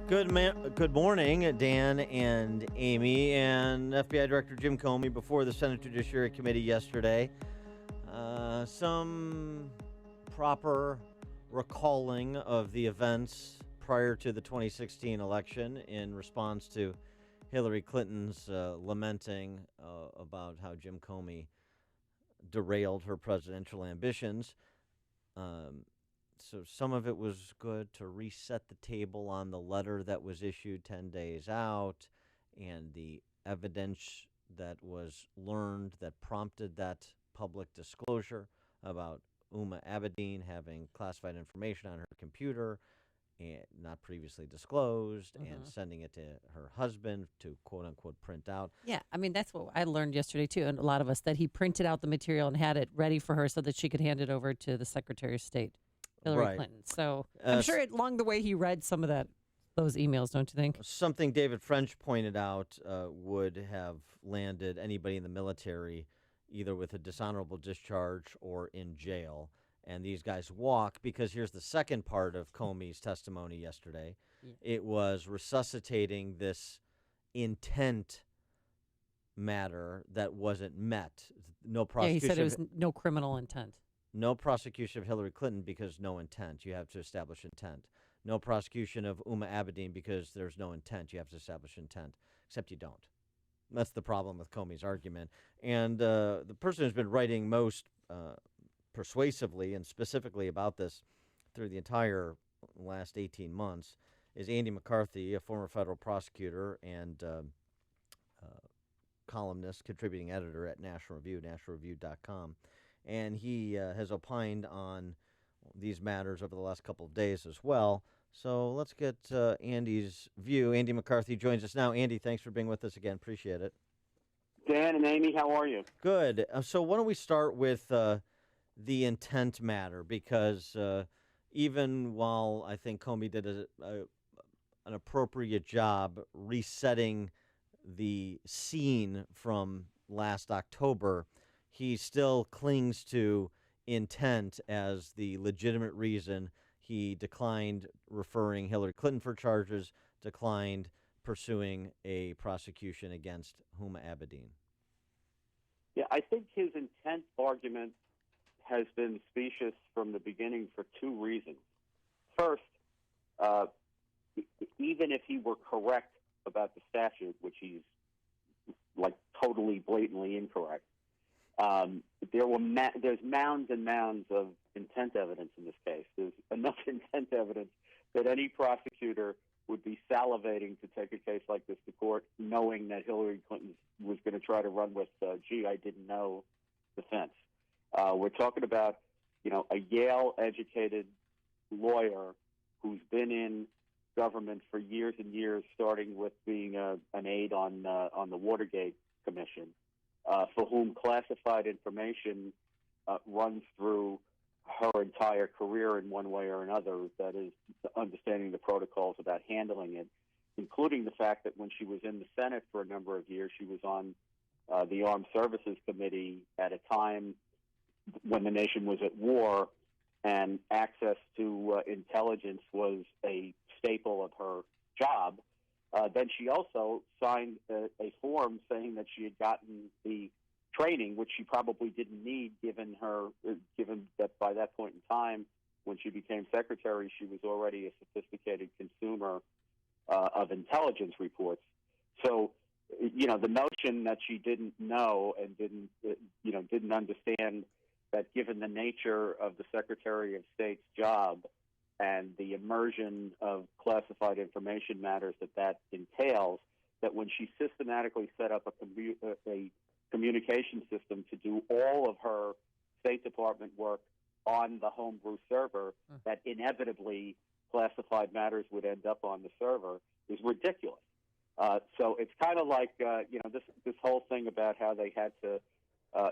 Good morning, Dan and Amy, and FBI Director Jim Comey before the Senate Judiciary Committee yesterday. Some proper recalling of the events prior to the 2016 election in response to Hillary Clinton's lamenting about how Jim Comey derailed her presidential ambitions. So some of it was good to reset the table on the letter that was issued 10 days out and the evidence that was learned that prompted that public disclosure about Uma Abedin having classified information on her computer and not previously disclosed and sending it to her husband to quote unquote print out. Yeah, I mean, that's what I learned yesterday too, and a lot of us, that he printed out the material and had it ready for her so that she could hand it over to the Secretary of State, Hillary Clinton. So I'm sure along the way he read some of those emails, don't you think? Something David French pointed out would have landed anybody in the military either with a dishonorable discharge or in jail. And these guys walk because here's the second part of Comey's testimony yesterday. Yeah. It was resuscitating this intent matter that wasn't met. No prosecution. Yeah, he said it was no criminal intent. No prosecution of Hillary Clinton because no intent. You have to establish intent. No prosecution of Uma Abedin because there's no intent. You have to establish intent, except you don't. That's the problem with Comey's argument. And the person who's been writing most persuasively and specifically about this through the entire last 18 months is Andy McCarthy, a former federal prosecutor and columnist, contributing editor at National Review, nationalreview.com. And he has opined on these matters over the last couple of days as well. So let's get Andy's view. Andy McCarthy joins us now. Andy, thanks for being with us again. Appreciate it. Dan and Amy, how are you? Good. So why don't we start with the intent matter, because even while I think Comey did an appropriate job resetting the scene from last October, he still clings to intent as the legitimate reason he declined referring Hillary Clinton for charges, declined pursuing a prosecution against Huma Abedin. Yeah, I think his intent argument has been specious from the beginning for two reasons. First, even if he were correct about the statute, which he's totally blatantly incorrect, there's mounds and mounds of intent evidence in this case. There's enough intent evidence that any prosecutor would be salivating to take a case like this to court, knowing that Hillary Clinton was going to try to run with, I didn't know, defense. We're talking about, a Yale-educated lawyer who's been in government for years and years, starting with being an aide on the Watergate Commission, for whom classified information runs through her entire career in one way or another. That is, understanding the protocols about handling it, including the fact that when she was in the Senate for a number of years, she was on the Armed Services Committee at a time when the nation was at war, and access to intelligence was a staple of her job. Then she also signed a form saying that she had gotten the training, which she probably didn't need, given that by that point in time, when she became secretary, she was already a sophisticated consumer of intelligence reports. So, the notion that she didn't know and didn't understand that, given the nature of the Secretary of State's job and the immersion of classified information matters that entails, that when she systematically set up a communication system to do all of her State Department work on the homebrew server, that inevitably classified matters would end up on the server, is ridiculous. So it's kind of like this whole thing about how they had to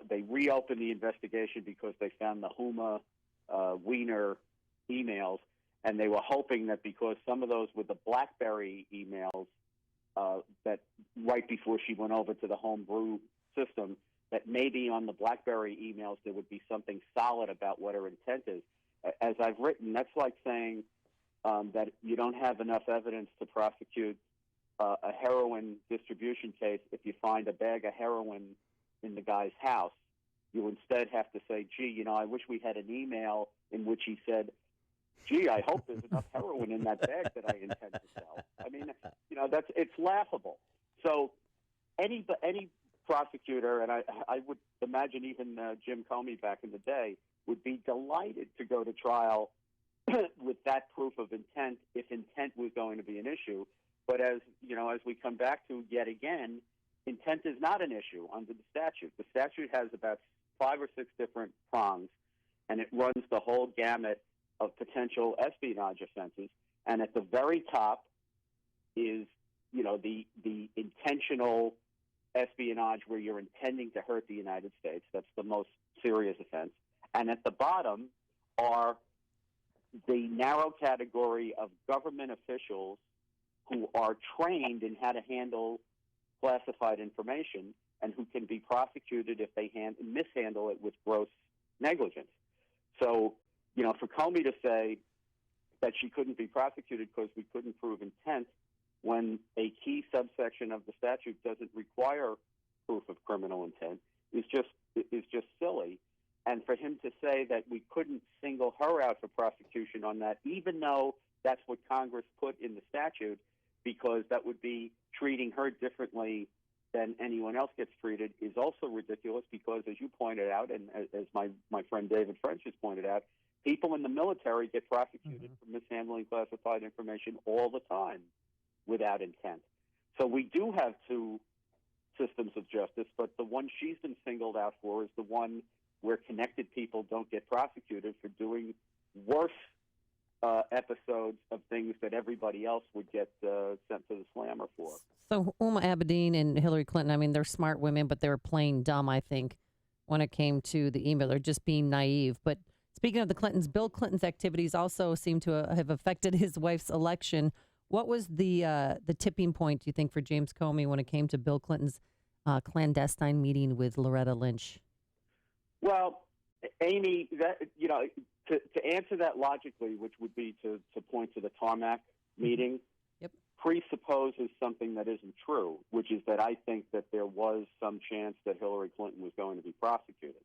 they reopened the investigation because they found the Huma Wiener emails, and they were hoping that because some of those were the BlackBerry emails that right before she went over to the homebrew system, that maybe on the BlackBerry emails there would be something solid about what her intent is. As I've written, that's like saying that you don't have enough evidence to prosecute a heroin distribution case if you find a bag of heroin in the guy's house. You instead have to say, gee, I wish we had an email in which he said, gee, I hope there's enough heroin in that bag that I intend to sell. I mean, it's laughable. So any prosecutor, and I would imagine even Jim Comey back in the day, would be delighted to go to trial with that proof of intent if intent was going to be an issue. But as we come back to yet again, intent is not an issue under the statute. The statute has about 5 or 6 different prongs, and it runs the whole gamut of potential espionage offenses. And at the very top is, the intentional espionage where you're intending to hurt the United States. That's the most serious offense. And at the bottom are the narrow category of government officials who are trained in how to handle classified information and who can be prosecuted if they mishandle it with gross negligence. So, for Comey to say that she couldn't be prosecuted because we couldn't prove intent when a key subsection of the statute doesn't require proof of criminal intent is just silly. And for him to say that we couldn't single her out for prosecution on that, even though that's what Congress put in the statute, because that would be treating her differently than anyone else gets treated, is also ridiculous because, as you pointed out, and as my friend David French has pointed out, people in the military get prosecuted for mishandling classified information all the time without intent. So we do have 2 systems of justice, but the one she's been singled out for is the one where connected people don't get prosecuted for doing worse episodes of things that everybody else would get sent to the slammer for. So Huma Abedin and Hillary Clinton, I mean, they're smart women, but they're plain dumb, I think, when it came to the email. They're just being naive. But speaking of the Clintons, Bill Clinton's activities also seem to have affected his wife's election. What was the tipping point, do you think, for James Comey when it came to Bill Clinton's clandestine meeting with Loretta Lynch? Well, Amy, to answer that logically, which would be to point to the tarmac meeting, presupposes something that isn't true, which is that I think that there was some chance that Hillary Clinton was going to be prosecuted.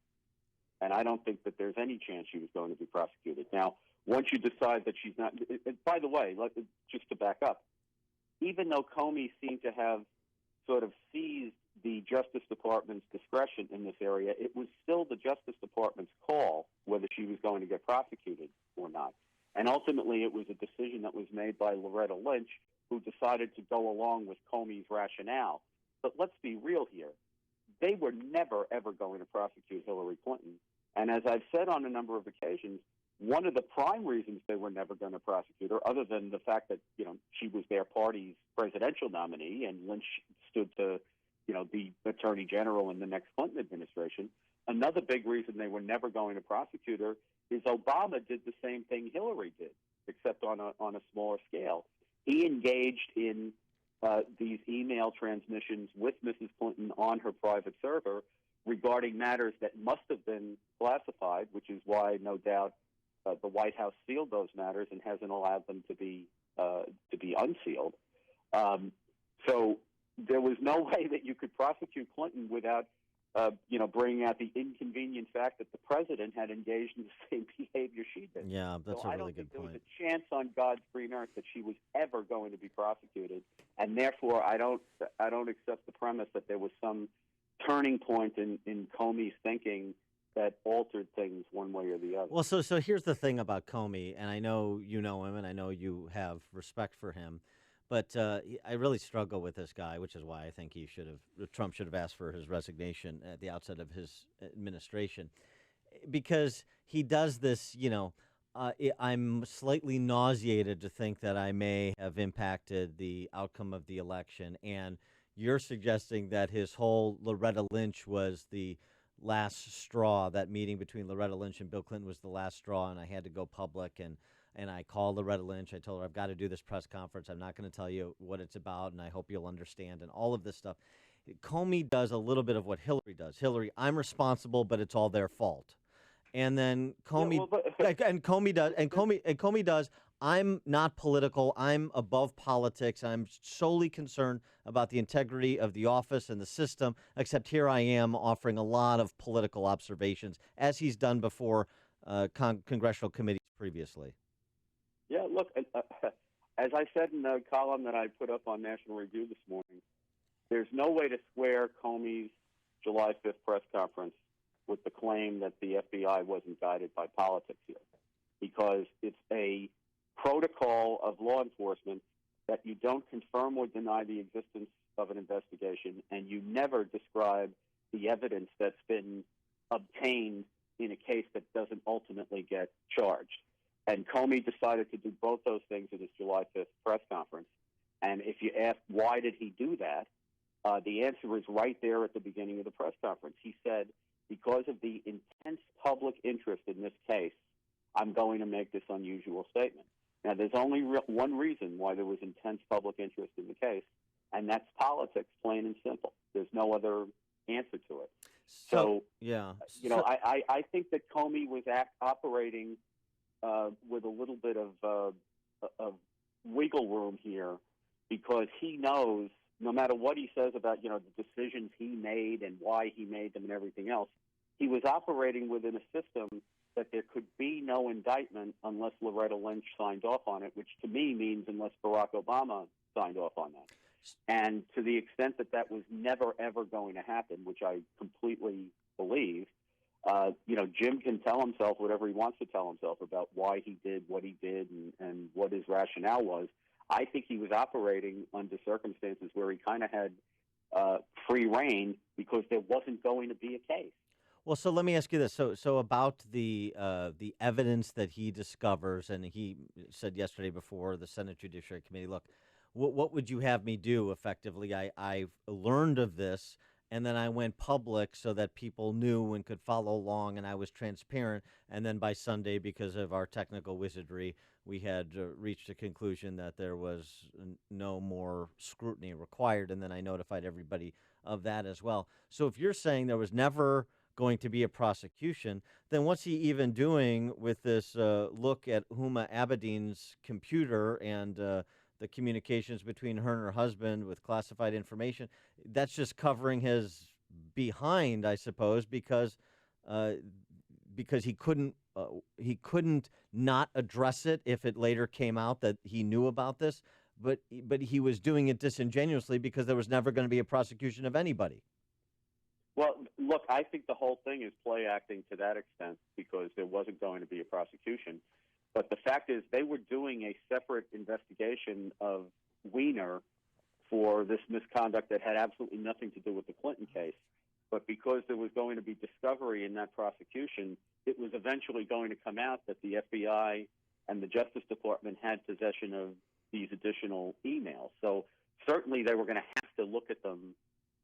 And I don't think that there's any chance she was going to be prosecuted. Now, once you decide that she's not, by the way, just to back up, even though Comey seemed to have sort of seized the Justice Department's discretion in this area, it was still the Justice Department's call whether she was going to get prosecuted or not. And ultimately, it was a decision that was made by Loretta Lynch, who decided to go along with Comey's rationale. But let's be real here. They were never, ever going to prosecute Hillary Clinton. And as I've said on a number of occasions, one of the prime reasons they were never going to prosecute her, other than the fact that, she was their party's presidential nominee and Lynch stood to, be attorney general in the next Clinton administration, another big reason they were never going to prosecute her is Obama did the same thing Hillary did, except on a smaller scale. He engaged in these email transmissions with Mrs. Clinton on her private server regarding matters that must have been classified, which is why, no doubt, the White House sealed those matters and hasn't allowed them to be unsealed. So there was no way that you could prosecute Clinton without, bringing out the inconvenient fact that the president had engaged in the same behavior she did. Yeah, that's a really good point. There was a chance on God's green earth that she was ever going to be prosecuted, and therefore I don't accept the premise that there was some turning point in Comey's thinking that altered things one way or the other. Well, so here's the thing about Comey, and I know you know him, and I know you have respect for him, but I really struggle with this guy, which is why I think Trump should have asked for his resignation at the outset of his administration, because he does this. I'm slightly nauseated to think that I may have impacted the outcome of the election, and you're suggesting that his whole Loretta Lynch was the last straw. That meeting between Loretta Lynch and Bill Clinton was the last straw, and I had to go public, and I called Loretta Lynch. I told her, I've got to do this press conference. I'm not going to tell you what it's about, and I hope you'll understand, and all of this stuff. Comey does a little bit of what Hillary does. Hillary, I'm responsible, but it's all their fault. And then Comey, Comey does, I'm not political. I'm above politics. I'm solely concerned about the integrity of the office and the system, except here I am offering a lot of political observations, as he's done before congressional committees previously. Yeah, look, as I said in the column that I put up on National Review this morning, there's no way to square Comey's July 5th press conference with the claim that the FBI wasn't guided by politics here, because it's a protocol of law enforcement that you don't confirm or deny the existence of an investigation, and you never describe the evidence that's been obtained in a case that doesn't ultimately get charged. And Comey decided to do both those things at his July 5th press conference. And if you ask why did he do that, the answer is right there at the beginning of the press conference. He said, because of the intense public interest in this case, I'm going to make this unusual statement. Now, there's only one reason why there was intense public interest in the case, and that's politics, plain and simple. There's no other answer to it. So yeah, I think that Comey was operating with a little bit of wiggle room here, because he knows no matter what he says about the decisions he made and why he made them and everything else, he was operating within a system that there could be no indictment unless Loretta Lynch signed off on it, which to me means unless Barack Obama signed off on that. And to the extent that that was never, ever going to happen, which I completely believe, Jim can tell himself whatever he wants to tell himself about why he did what he did and what his rationale was. I think he was operating under circumstances where he kind of had free reign because there wasn't going to be a case. Well, so let me ask you this. So about the evidence that he discovers, and he said yesterday before the Senate Judiciary Committee, look, what would you have me do effectively? I've learned of this, and then I went public so that people knew and could follow along, and I was transparent. And then by Sunday, because of our technical wizardry, we had reached a conclusion that there was no more scrutiny required, and then I notified everybody of that as well. So if you're saying there was never going to be a prosecution, then what's he even doing with this look at Huma Abedin's computer and the communications between her and her husband with classified information? That's just covering his behind, I suppose, because he couldn't not address it if it later came out that he knew about this, but he was doing it disingenuously because there was never going to be a prosecution of anybody. Well, look, I think the whole thing is play acting to that extent because there wasn't going to be a prosecution. But the fact is they were doing a separate investigation of Weiner for this misconduct that had absolutely nothing to do with the Clinton case. But because there was going to be discovery in that prosecution, it was eventually going to come out that the FBI and the Justice Department had possession of these additional emails. So certainly they were going to have to look at them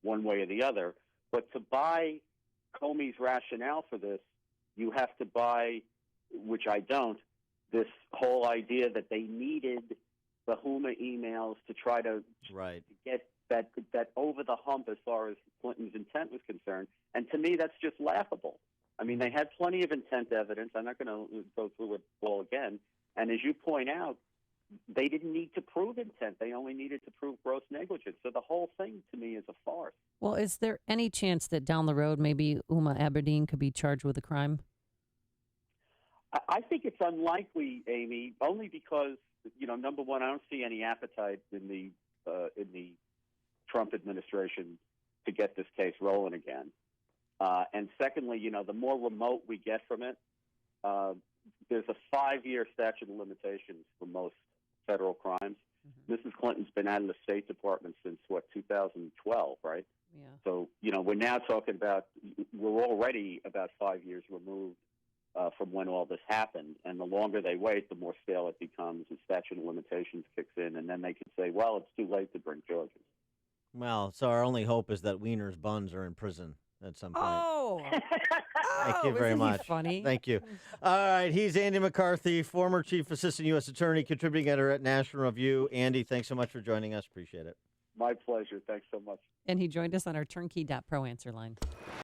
one way or the other. But to buy Comey's rationale for this, you have to buy, which I don't, this whole idea that they needed the Huma emails to try to get that over the hump as far as Clinton's intent was concerned. And to me, that's just laughable. I mean, they had plenty of intent evidence. I'm not going to go through it all again. And as you point out, they didn't need to prove intent. They only needed to prove gross negligence. So the whole thing, to me, is a farce. Well, is there any chance that down the road maybe Huma Abedin could be charged with a crime? I think it's unlikely, Amy, only because, number one, I don't see any appetite in the Trump administration to get this case rolling again. And secondly, the more remote we get from it, there's a 5-year statute of limitations for most federal crimes. Mm-hmm. Mrs. Clinton's been out of the State Department since, 2012, right? Yeah. So, we're now talking about, we're already about 5 years removed from when all this happened. And the longer they wait, the more stale it becomes. The statute of limitations kicks in, and then they can say, well, it's too late to bring charges. Well, so our only hope is that Weiner's buns are in prison at some point. Oh! Thank you very much. Funny? Thank you. All right, he's Andy McCarthy, former Chief Assistant U.S. Attorney, contributing editor at National Review. Andy, thanks so much for joining us. Appreciate it. My pleasure. Thanks so much. And he joined us on our turnkey.pro answer line.